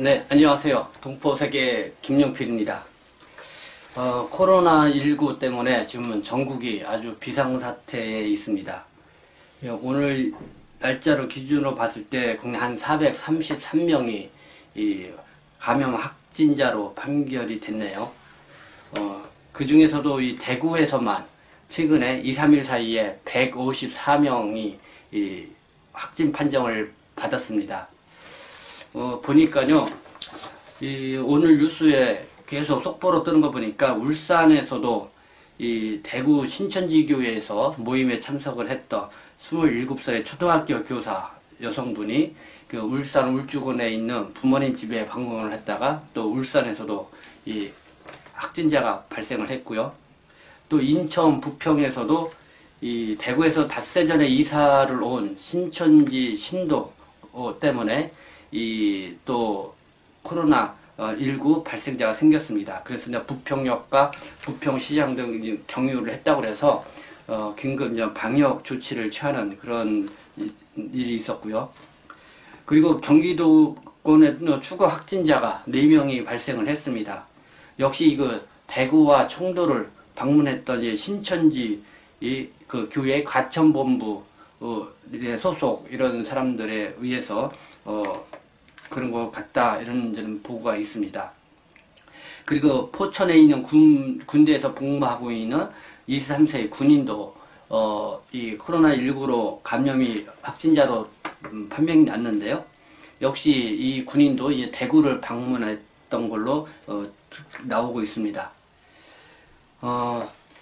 네, 안녕하세요. 동포세계 김용필입니다. 코로나19 때문에 지금은 전국이 아주 비상사태에 있습니다. 오늘 날짜로 기준으로 봤을 때 국내 한 433명이 이 감염 확진자로 판결이 됐네요. 그 중에서도 이 대구에서만 최근에 2, 3일 사이에 154명이 이 확진 판정을 받았습니다. 보니까요, 오늘 뉴스에 계속 속보로 뜨는 거 보니까 울산에서도 이 대구 신천지교회에서 모임에 참석을 했던 27살의 초등학교 교사 여성분이 그 울산 울주군에 있는 부모님 집에 방문을 했다가 또 울산에서도 이 확진자가 발생을 했고요. 또 인천 부평에서도 이 대구에서 닷새 전에 이사를 온 신천지 신도 때문에 이 또 코로나19 발생자가 생겼습니다. 그래서 이제 부평역과 부평시장 등 경유를 했다고 해서 긴급 이제 방역 조치를 취하는 그런 일이 있었고요. 그리고 경기도권에 추가 확진자가 4명이 발생을 했습니다. 역시 그 대구와 청도를 방문했던 신천지 그 교회 가천본부 소속 이런 사람들에 의해서 그런 것 같다 이런 보고가 있습니다. 그리고 포천에 있는 군대에서 복무하고 있는 23세 군인도 이 코로나19로 감염이 확진자로 판명이 났는데요. 역시 이 군인도 이제 대구를 방문했던 걸로 나오고 있습니다.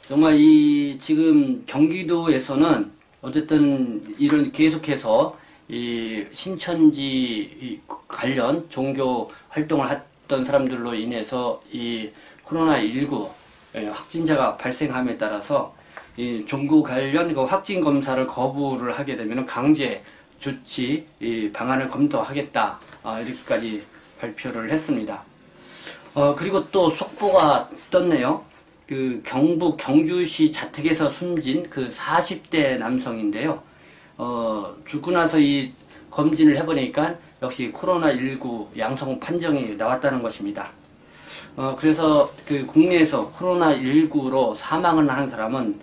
정말 이 지금 경기도에서는 어쨌든 이런 계속해서 이 신천지 관련 종교 활동을 했던 사람들로 인해서 이 코로나19 확진자가 발생함에 따라서 이 종교 관련 그 확진 검사를 거부를 하게 되면 강제 조치 방안을 검토하겠다 이렇게까지 발표를 했습니다. 그리고 또 속보가 떴네요. 그 경북 경주시 자택에서 숨진 그 40대 남성인데요. 죽고 나서 이 검진을 해보니까 역시 코로나19 양성 판정이 나왔다는 것입니다. 그래서 그 국내에서 코로나19로 사망을 한 사람은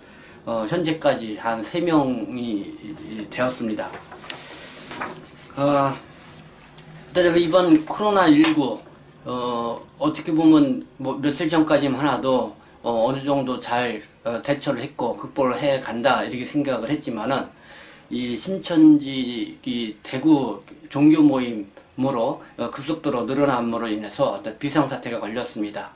현재까지 한 3명이 되었습니다. 이번 코로나19 어떻게 보면 뭐 며칠 전까지만 하나도 어느 정도 잘 대처를 했고 극복을 해 간다 이렇게 생각을 했지만은 이 신천지 이 대구 종교 모임으로 급속도로 늘어남으로 인해서 비상사태가 걸렸습니다.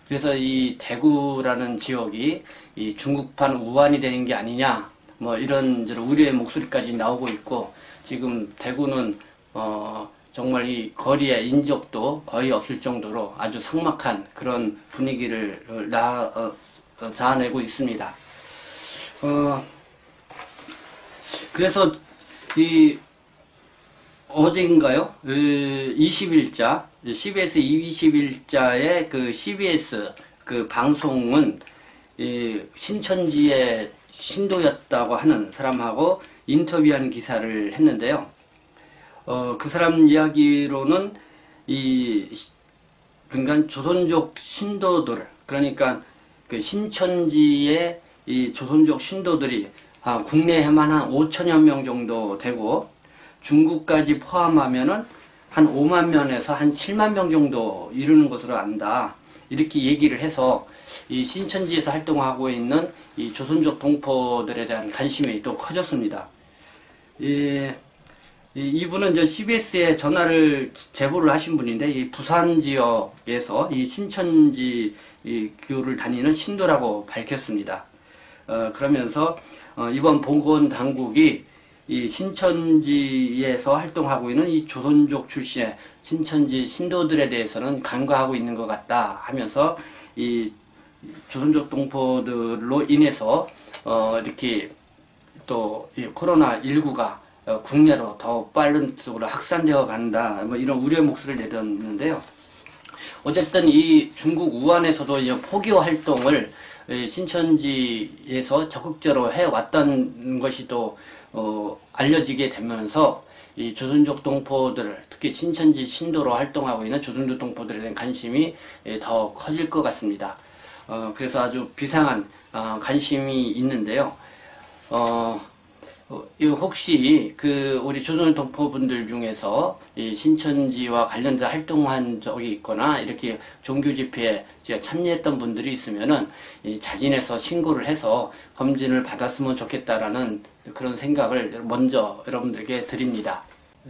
그래서 이 대구라는 지역이 이 중국판 우한이 되는 게 아니냐 뭐 이런 우려의 목소리까지 나오고 있고, 지금 대구는 정말 이 거리에 인적도 거의 없을 정도로 아주 삭막한 그런 분위기를 자아내고 있습니다. 그래서 이 어제인가요? 20일자 CBS 20일자의 그 CBS 그 방송은 이 신천지의 신도였다고 하는 사람하고 인터뷰한 기사를 했는데요. 그 사람 이야기로는 그러니까 조선족 신도들, 그러니까 그 신천지의 이 조선족 신도들이 국내에만 한 5천여 명 정도 되고 중국까지 포함하면은 한 5만 명에서 한 7만 명 정도 이루는 것으로 안다. 이렇게 얘기를 해서 이 신천지에서 활동하고 있는 이 조선족 동포들에 대한 관심이 또 커졌습니다. 이분은 저 CBS에 전화를 제보를 하신 분인데, 이 부산 지역에서 이 신천지 교를 다니는 신도라고 밝혔습니다. 그러면서 이번 보건당국이 이 신천지에서 활동하고 있는 이 조선족 출신의 신천지 신도들에 대해서는 간과하고 있는 것 같다 하면서 이 조선족 동포들로 인해서 이렇게 또 이 코로나19가 국내로 더 빠른 속도로 확산되어 간다, 뭐 이런 우려 목소리를 내렸는데요. 어쨌든 이 중국 우한에서도 이제 포교 활동을 신천지에서 적극적으로 해왔던 것이 또 알려지게 되면서 이 조선족 동포들, 특히 신천지 신도로 활동하고 있는 조선족 동포들에 대한 관심이 더 커질 것 같습니다. 그래서 아주 비상한 관심이 있는데요. 혹시 우리 조선족 동포분들 중에서 이 신천지와 관련된 활동한 적이 있거나 이렇게 종교 집회에 참여했던 분들이 있으면은 이 자진해서 신고를 해서 검진을 받았으면 좋겠다라는 그런 생각을 먼저 여러분들께 드립니다.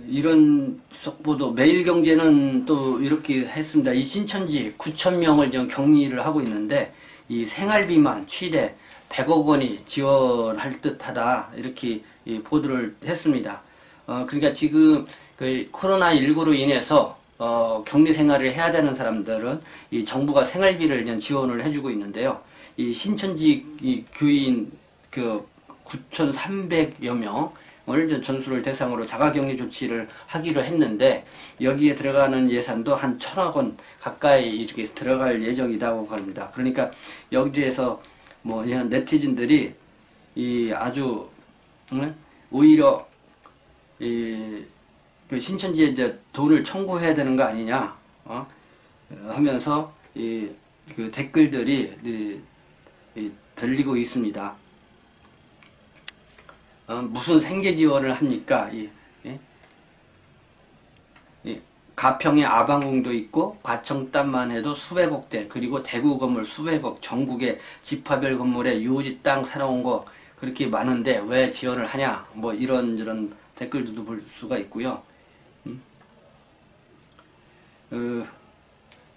이런 속보도 매일경제는 또 이렇게 했습니다. 이 신천지 9,000명을 지금 격리를 하고 있는데 이 생활비만 최대 100억 원이 지원할 듯하다 이렇게 보도를 했습니다. 그러니까 지금 그 코로나19로 인해서 격리 생활을 해야 되는 사람들은 이 정부가 생활비를 지원을 해주고 있는데요. 이 신천지 이 교인 그 9,300여 명을 전수를 대상으로 자가격리 조치를 하기로 했는데 여기에 들어가는 예산도 한 1,000억 원 가까이 이렇게 들어갈 예정이라고 합니다. 그러니까 여기에서 뭐 이런 네티즌들이 이 아주 오히려 그 신천지에 이제 돈을 청구해야 되는 거 아니냐 하면서 그 댓글들이 들리고 있습니다. 무슨 생계 지원을 합니까? 가평에 아방궁도 있고 과청땅만 해도 수백억대, 그리고 대구 건물 수백억, 전국의 지파별 건물에 유지 땅 사놓은 거 그렇게 많은데 왜 지원을 하냐, 뭐 이런 댓글들도 볼 수가 있고요.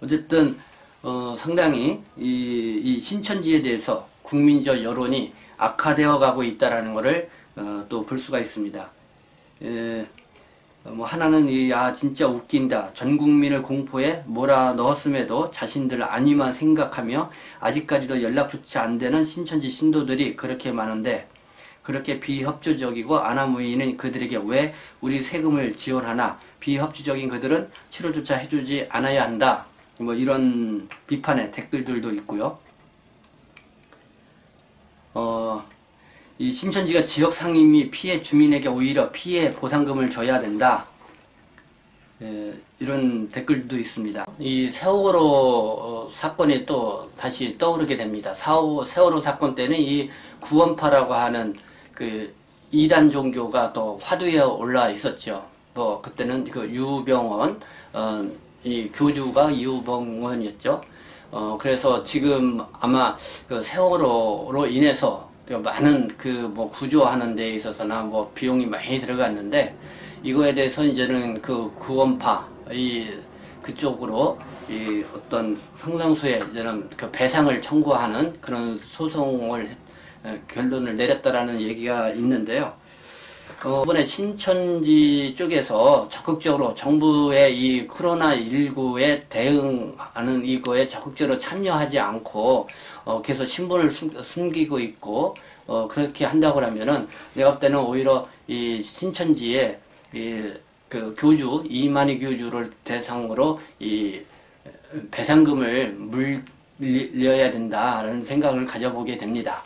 어쨌든 상당히 이 신천지에 대해서 국민적 여론이 악화되어 가고 있다라는 것을 또 볼 수가 있습니다. 뭐 하나는 진짜 웃긴다. 전 국민을 공포에 몰아넣었음에도 자신들 안위만 생각하며 아직까지도 연락조차 안 되는 신천지 신도들이 그렇게 많은데 그렇게 비협조적이고 아나무인은 그들에게 왜 우리 세금을 지원하나, 비협조적인 그들은 치료조차 해주지 않아야 한다. 뭐 이런 비판의 댓글들도 있고요. 이 신천지가 지역 상임위 피해 주민에게 오히려 피해 보상금을 줘야 된다. 이런 댓글도 있습니다. 이 세월호 사건이 또 다시 떠오르게 됩니다. 세월호 사건 때는 이 구원파라고 하는 그 이단 종교가 또 화두에 올라 있었죠. 뭐 그때는 그 유병원 이 교주가 유병원이었죠. 그래서 지금 아마 그 세월호로 인해서 많은 뭐 구조하는 데 있어서나 뭐 비용이 많이 들어갔는데 이거에 대해서 이제는 그 구원파 그쪽으로 어떤 상당수의 이제는 그 배상을 청구하는 그런 소송을 결론을 내렸다라는 얘기가 있는데요. 이번에 신천지 쪽에서 적극적으로 정부의 이 코로나19에 대응하는 이거에 적극적으로 참여하지 않고 계속 신분을 숨기고 있고 그렇게 한다고 하면은 내가 볼 때는 오히려 이 신천지의 그 교주 이만희 교주를 대상으로 이 배상금을 물려야 된다는 생각을 가져보게 됩니다.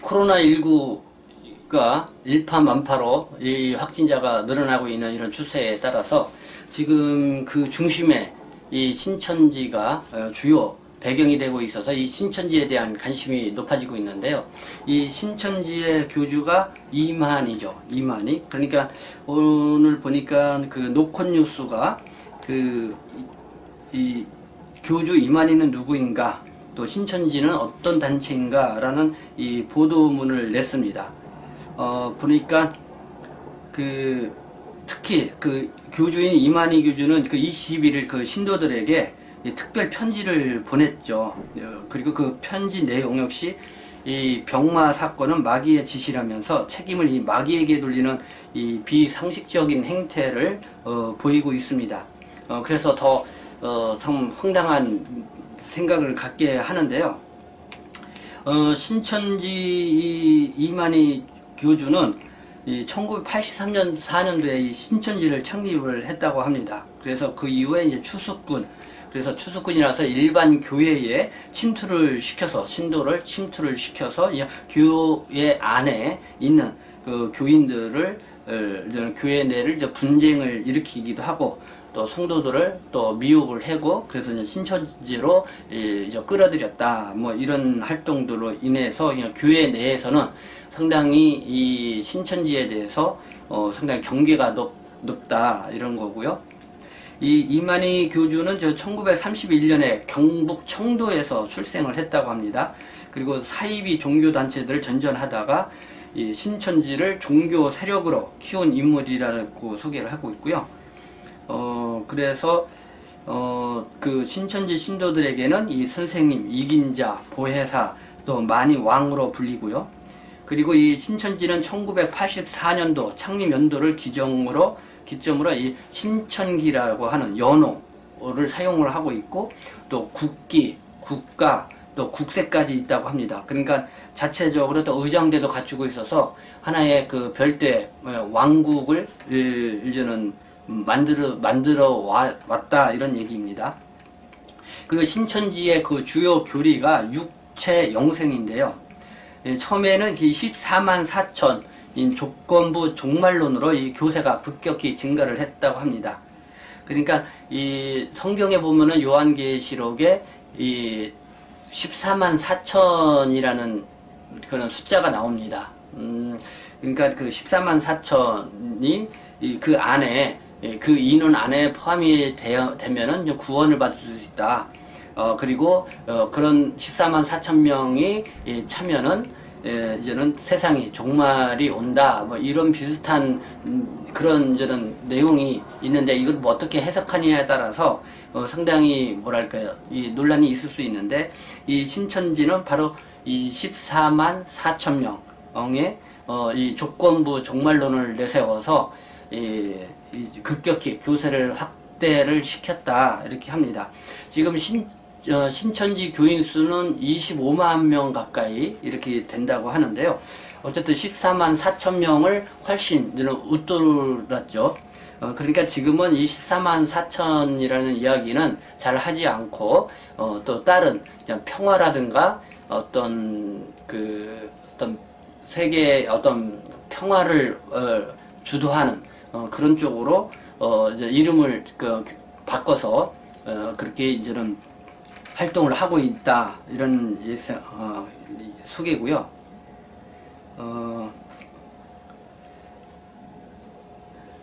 코로나19가 일파만파로 이 확진자가 늘어나고 있는 이런 추세에 따라서 지금 그 중심에 이 신천지가 주요 배경이 되고 있어서 이 신천지에 대한 관심이 높아지고 있는데요. 이 신천지의 교주가 이만희죠. 이만희. 그러니까 오늘 보니까 그 노컷뉴스가 이 교주 이만희는 누구인가, 또 신천지는 어떤 단체인가 라는 이 보도문을 냈습니다. 보니까 특히 그 교주인 이만희 교주는 그 21일 그 신도들에게 특별 편지를 보냈죠. 그리고 그 편지 내용 역시 이 병마 사건은 마귀의 짓이라면서 책임을 이 마귀에게 돌리는 이 비상식적인 행태를 보이고 있습니다. 그래서 더 참 황당한 생각을 갖게 하는데요. 신천지 이만희 교주는 1983년 4년도에 이 신천지를 창립을 했다고 합니다. 그래서 그 이후에 이제 그래서 추수꾼이라서 일반 교회에 침투를 시켜서 신도를 침투를 시켜서 교회 안에 있는 그 교인들을 교회 내를 이제 분쟁을 일으키기도 하고 또 성도들을 또 미혹을 하고 그래서 이제 신천지로 이제 끌어들였다 뭐 이런 활동들로 인해서 교회 내에서는 상당히 이 신천지에 대해서 상당히 경계가 높다 이런 거고요. 이 이만희 교주는 저 1931년에 경북 청도에서 출생을 했다고 합니다. 그리고 사이비 종교단체들을 전전하다가 이 신천지를 종교 세력으로 키운 인물이라고 소개를 하고 있고요. 그래서 그 신천지 신도들에게는 이 선생님, 이긴자, 보혜사, 또 만이 왕으로 불리고요. 그리고 이 신천지는 1984년도 창립 연도를 기점으로 이 신천기라고 하는 연호를 사용을 하고 있고 또 국기, 국가, 또 국세까지 있다고 합니다. 그러니까 자체적으로 또 의장대도 갖추고 있어서 하나의 그 별도의 왕국을 이제는 만들어 왔다 이런 얘기입니다. 그리고 신천지의 그 주요 교리가 육체영생인데요. 처음에는 14만 4천 조건부 종말론으로 이 교세가 급격히 증가를 했다고 합니다. 그러니까 이 성경에 보면은 요한계시록에 이 14만 4천이라는 그런 숫자가 나옵니다. 그러니까 그 14만 4천이 그 안에 그 인원 안에 포함이 되면은 구원을 받을 수 있다. 그리고 그런 14만 4천 명이 차면은 이제는 세상이 종말이 온다. 뭐 이런 비슷한 그런 이제는 내용이 있는데 이걸 뭐 어떻게 해석하느냐에 따라서 상당히 뭐랄까요 이 논란이 있을 수 있는데 이 신천지는 바로 이 14만 4천 명의 이 조건부 종말론을 내세워서 급격히 교세를 확대를 시켰다 이렇게 합니다. 지금 신천지 교인 수는 25만 명 가까이 이렇게 된다고 하는데요. 어쨌든 14만 4천 명을 훨씬 웃돌았죠. 그러니까 지금은 이 14만 4천이라는 이야기는 잘 하지 않고 또 다른 평화라든가 어떤 세계 어떤 평화를 주도하는 그런 쪽으로 이제 이름을 바꿔서 그렇게 이제는 활동을 하고 있다 이런 소개고요.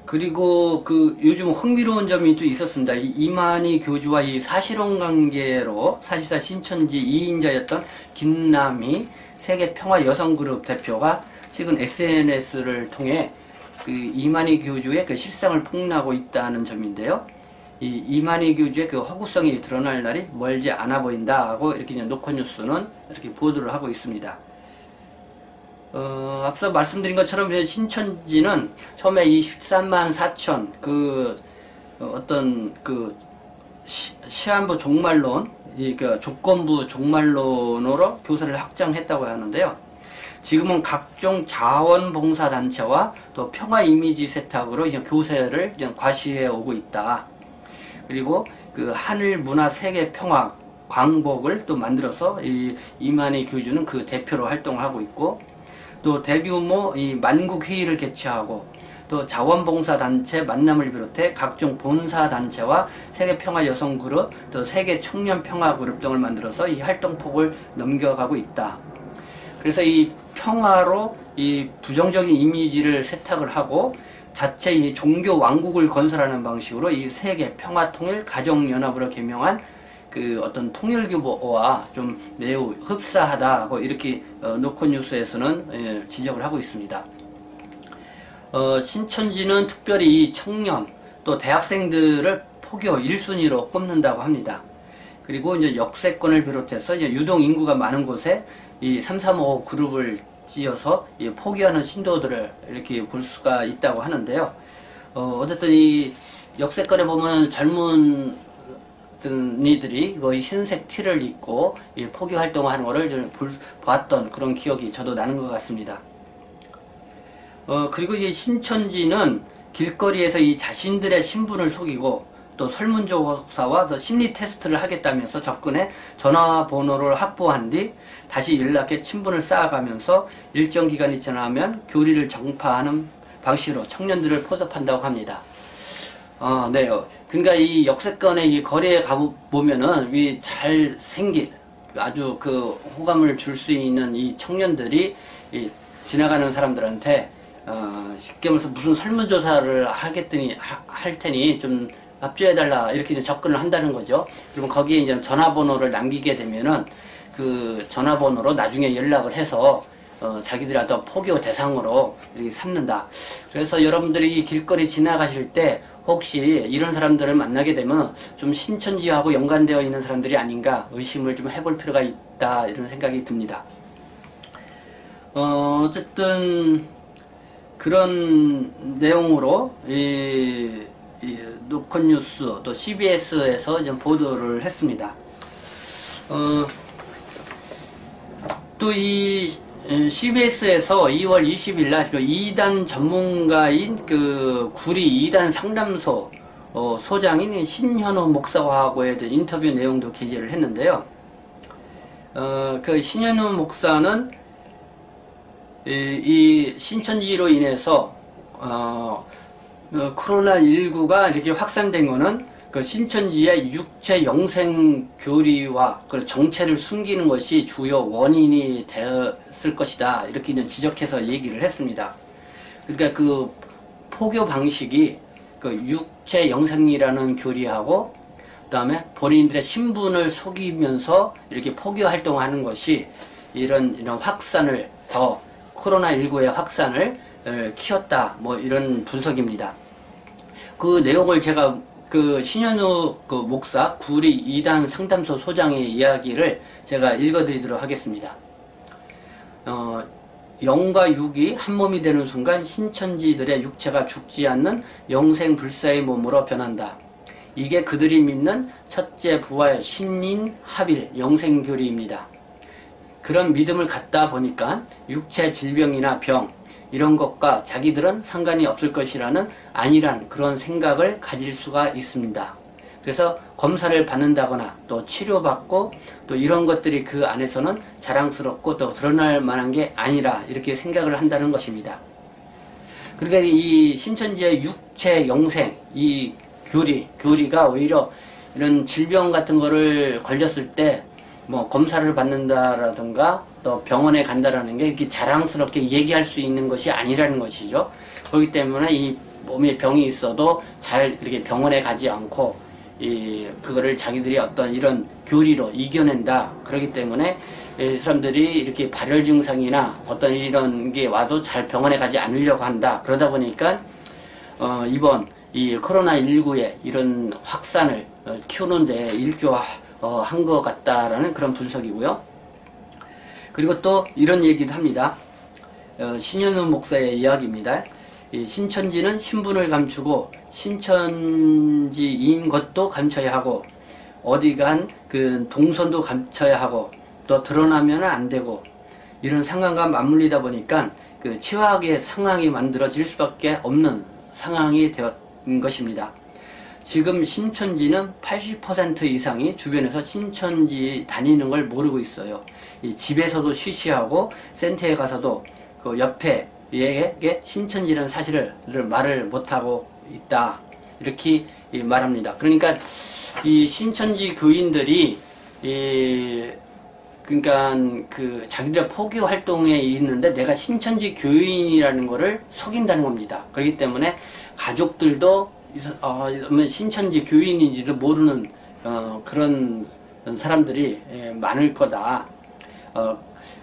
그리고 그 요즘 흥미로운 점이 또 있었습니다. 이만희 교주와 이 사실혼 관계로 사실상 신천지 2인자였던 김남희 세계평화 여성그룹 대표가 최근 SNS를 통해 그 이만희 교주의 그 실상을 폭로하고 있다는 점인데요. 이 이만희 교주의 그 허구성이 드러날 날이 멀지 않아 보인다 하고 이렇게 노컷뉴스는 이렇게 보도를 하고 있습니다. 앞서 말씀드린 것처럼 신천지는 처음에 이 13만 4천 어떤 시한부 종말론, 조건부 종말론으로 교세를 확장했다고 하는데요. 지금은 각종 자원봉사단체와 또 평화 이미지 세탁으로 교세를 과시해 오고 있다. 그리고 그 하늘 문화 세계 평화 광복을 또 만들어서 이만희 교주는 그 대표로 활동을 하고 있고 또 대규모 이 만국 회의를 개최하고 또 자원봉사단체 만남을 비롯해 각종 본사단체와 세계평화 여성그룹 또 세계청년평화그룹 등을 만들어서 이 활동폭을 넘겨가고 있다. 그래서 이 평화로 이 부정적인 이미지를 세탁을 하고 자체 이 종교 왕국을 건설하는 방식으로 이 세계 평화통일 가정연합으로 개명한 그 어떤 통일교보와 좀 매우 흡사하다고 이렇게 노컷뉴스에서는 지적을 하고 있습니다. 신천지는 특별히 이 청년 또 대학생들을 포교 1순위로 꼽는다고 합니다. 그리고 이제 역세권을 비롯해서 이제 유동 인구가 많은 곳에 이 335 그룹을 지어서 이 포교하는 신도들을 이렇게 볼 수가 있다고 하는데요. 어쨌든 이 역세권에 보면 젊은 이들이 거의 흰색 티를 입고 포교 활동을 하는 것을 보았던 그런 기억이 저도 나는 것 같습니다. 그리고 이제 신천지는 길거리에서 이 자신들의 신분을 속이고 또 설문조사와 또 심리 테스트를 하겠다면서 접근해 전화번호를 확보한 뒤 다시 연락해 친분을 쌓아가면서 일정 기간이 지나면 교리를 정파하는 방식으로 청년들을 포섭한다고 합니다. 네. 그러니까 이 역세권의 이 거리에 가보면은 이 잘생긴 아주 그 호감을 줄 수 있는 이 청년들이 이 지나가는 사람들한테 쉽게 말해서 무슨 설문조사를 할 테니 좀 합주해달라 이렇게 이제 접근을 한다는 거죠. 그러면 거기에 이제 전화번호를 남기게 되면은 그 전화번호로 나중에 연락을 해서 자기들이 어떤 포교 대상으로 이렇게 삼는다. 그래서 여러분들이 길거리 지나가실 때 혹시 이런 사람들을 만나게 되면 좀 신천지하고 연관되어 있는 사람들이 아닌가 의심을 좀 해볼 필요가 있다 이런 생각이 듭니다. 어쨌든 그런 내용으로 이 노컷뉴스 또 CBS에서 이제 보도를 했습니다. 또 이 CBS에서 2월 20일 날 그 이단 전문가인 그 구리 이단 상담소 소장인 신현우 목사하고의 인터뷰 내용도 게재를 했는데요. 그 신현우 목사는 이 신천지로 인해서 코로나19가 이렇게 확산된 거는 그 신천지의 육체 영생 교리와 그 정체를 숨기는 것이 주요 원인이 되었을 것이다. 이렇게 이제 지적해서 얘기를 했습니다. 그러니까 그 포교 방식이 그 육체 영생이라는 교리하고 그다음에 본인들의 신분을 속이면서 이렇게 포교 활동하는 것이 이런 확산을 더 코로나19의 확산을 키웠다. 뭐 이런 분석입니다. 그 내용을 제가 그 신현우 그 목사 구리 이단 상담소 소장의 이야기를 제가 읽어드리도록 하겠습니다. 영과 육이 한 몸이 되는 순간 신천지들의 육체가 죽지 않는 영생 불사의 몸으로 변한다. 이게 그들이 믿는 첫째 부활 신인 합일 영생교리입니다. 그런 믿음을 갖다 보니까 육체 질병이나 병 이런 것과 자기들은 상관이 없을 것이라는 안일한 그런 생각을 가질 수가 있습니다. 그래서 검사를 받는다거나 또 치료받고 또 이런 것들이 그 안에서는 자랑스럽고 또 드러날 만한 게 아니라 이렇게 생각을 한다는 것입니다. 그러니까 이 신천지의 육체 영생 이 교리가 오히려 이런 질병 같은 거를 걸렸을 때 뭐 검사를 받는다라든가 또 병원에 간다라는 게 이렇게 자랑스럽게 얘기할 수 있는 것이 아니라는 것이죠. 그렇기 때문에 이 몸에 병이 있어도 잘 이렇게 병원에 가지 않고 그거를 자기들이 어떤 이런 교리로 이겨낸다. 그렇기 때문에 사람들이 이렇게 발열 증상이나 어떤 이런 게 와도 잘 병원에 가지 않으려고 한다. 그러다 보니까 이번 이 코로나19의 이런 확산을 키우는데 일조한 것 같다라는 그런 분석이고요. 그리고 또 이런 얘기도 합니다. 신현우 목사의 이야기입니다. 신천지는 신분을 감추고 신천지인 것도 감춰야 하고 어디 간 그 동선도 감춰야 하고 또 드러나면 안 되고 이런 상황과 맞물리다 보니까 그 최악의 상황이 만들어질 수밖에 없는 상황이 되었던 것입니다. 지금 신천지는 80% 이상이 주변에서 신천지 다니는 걸 모르고 있어요. 집에서도 쉬쉬하고 센터에 가서도 그 옆에 얘에게 신천지라는 사실을 말을 못하고 있다. 이렇게 말합니다. 그러니까 이 신천지 교인들이 그러니까 그 자기들 포교 활동에 있는데 내가 신천지 교인이라는 거를 속인다는 겁니다. 그렇기 때문에 가족들도 신천지 교인인지도 모르는 그런 사람들이 많을 거다.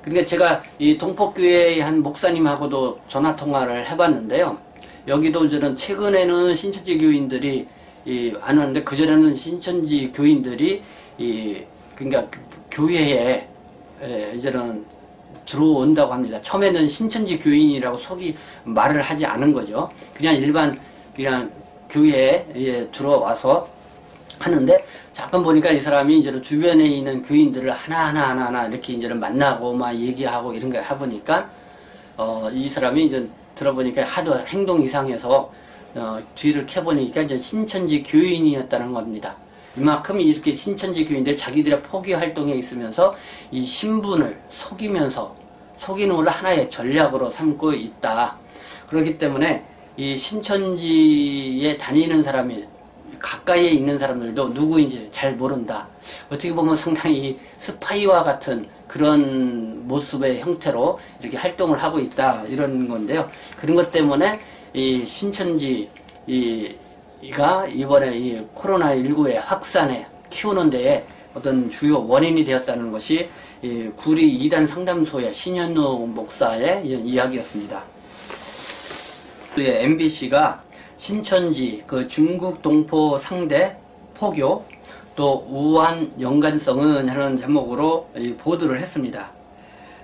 그러니까 제가 이 동포교회의 한 목사님하고도 전화 통화를 해봤는데요. 여기도 저는 최근에는 신천지 교인들이 안 왔는데 그 전에는 신천지 교인들이 그러니까 교회에 이제는 들어온다고 합니다. 처음에는 신천지 교인이라고 속이 말을 하지 않은 거죠. 그냥 일반 그냥 교회에 들어와서 하는데 잠깐 보니까 이 사람이 이제 주변에 있는 교인들을 하나하나 이렇게 이제 만나고 막 얘기하고 이런 거 해보니까 이 사람이 이제 들어보니까 하도 행동 이상해서 뒤를 캐보니까 이제 신천지 교인이었다는 겁니다. 이만큼 이렇게 신천지 교인들 자기들의 포교 활동에 있으면서 이 신분을 속이는 걸 하나의 전략으로 삼고 있다. 그렇기 때문에 이 신천지에 다니는 사람이 가까이에 있는 사람들도 누구인지 잘 모른다. 어떻게 보면 상당히 스파이와 같은 그런 모습의 형태로 이렇게 활동을 하고 있다, 이런 건데요. 그런 것 때문에 이 신천지가 이번에 이 코로나19의 확산에 키우는 데에 어떤 주요 원인이 되었다는 것이 이 구리 2단 상담소의 신현우 목사의 이야기였습니다. MBC가 신천지 그 중국 동포 상대 포교 또 우한 연관성은 하는 제목으로 보도를 했습니다.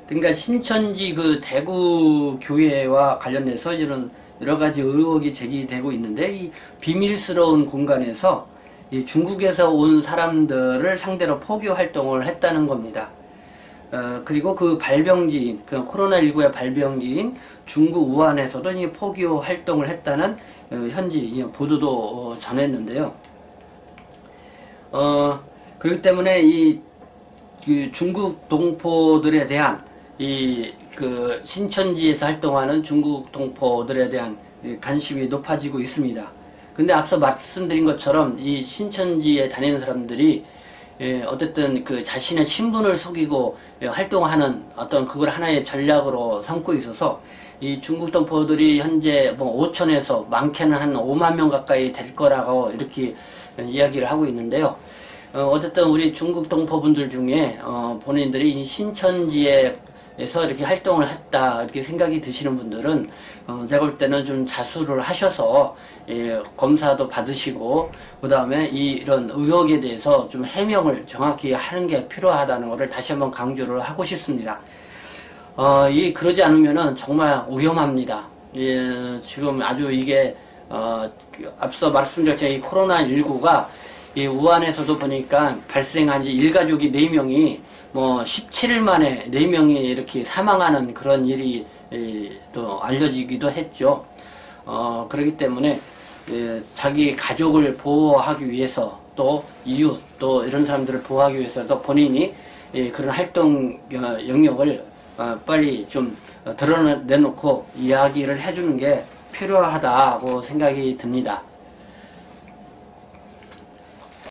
그러니까 신천지 그 대구 교회와 관련해서 이런 여러 가지 의혹이 제기되고 있는데, 이 비밀스러운 공간에서 이 중국에서 온 사람들을 상대로 포교 활동을 했다는 겁니다. 그리고 그 발병지인, 그 코로나19의 발병지인 중국 우한에서도 이 포교 활동을 했다는 현지 보도도 전했는데요. 그렇기 때문에 이 중국 동포들에 대한 그 신천지에서 활동하는 중국 동포들에 대한 관심이 높아지고 있습니다. 근데 앞서 말씀드린 것처럼 이 신천지에 다니는 사람들이 어쨌든 그 자신의 신분을 속이고 활동하는 어떤 그걸 하나의 전략으로 삼고 있어서 이 중국 동포들이 현재 뭐 5천에서 많게는 한 5만 명 가까이 될 거라고 이렇게 이야기를 하고 있는데요. 어쨌든 우리 중국 동포분들 중에 본인들이 이 신천지에서 이렇게 활동을 했다 이렇게 생각이 드시는 분들은 제가 볼 때는 좀 자수를 하셔서 검사도 받으시고 그 다음에 이런 의혹에 대해서 좀 해명을 정확히 하는 게 필요하다는 것을 다시 한번 강조를 하고 싶습니다. 그러지 않으면은 정말 위험합니다. 지금 아주 이게 앞서 말씀드렸지만 이 코로나19가 이 우한에서도 보니까 발생한 지 일가족이 4명이 뭐 17일 만에 4명이 이렇게 사망하는 그런 일이 또 알려지기도 했죠. 그렇기 때문에 자기 가족을 보호하기 위해서 또 이웃 또 이런 사람들을 보호하기 위해서도 본인이 그런 활동 영역을 빨리 좀 드러내놓고 이야기를 해주는 게 필요하다고 생각이 듭니다.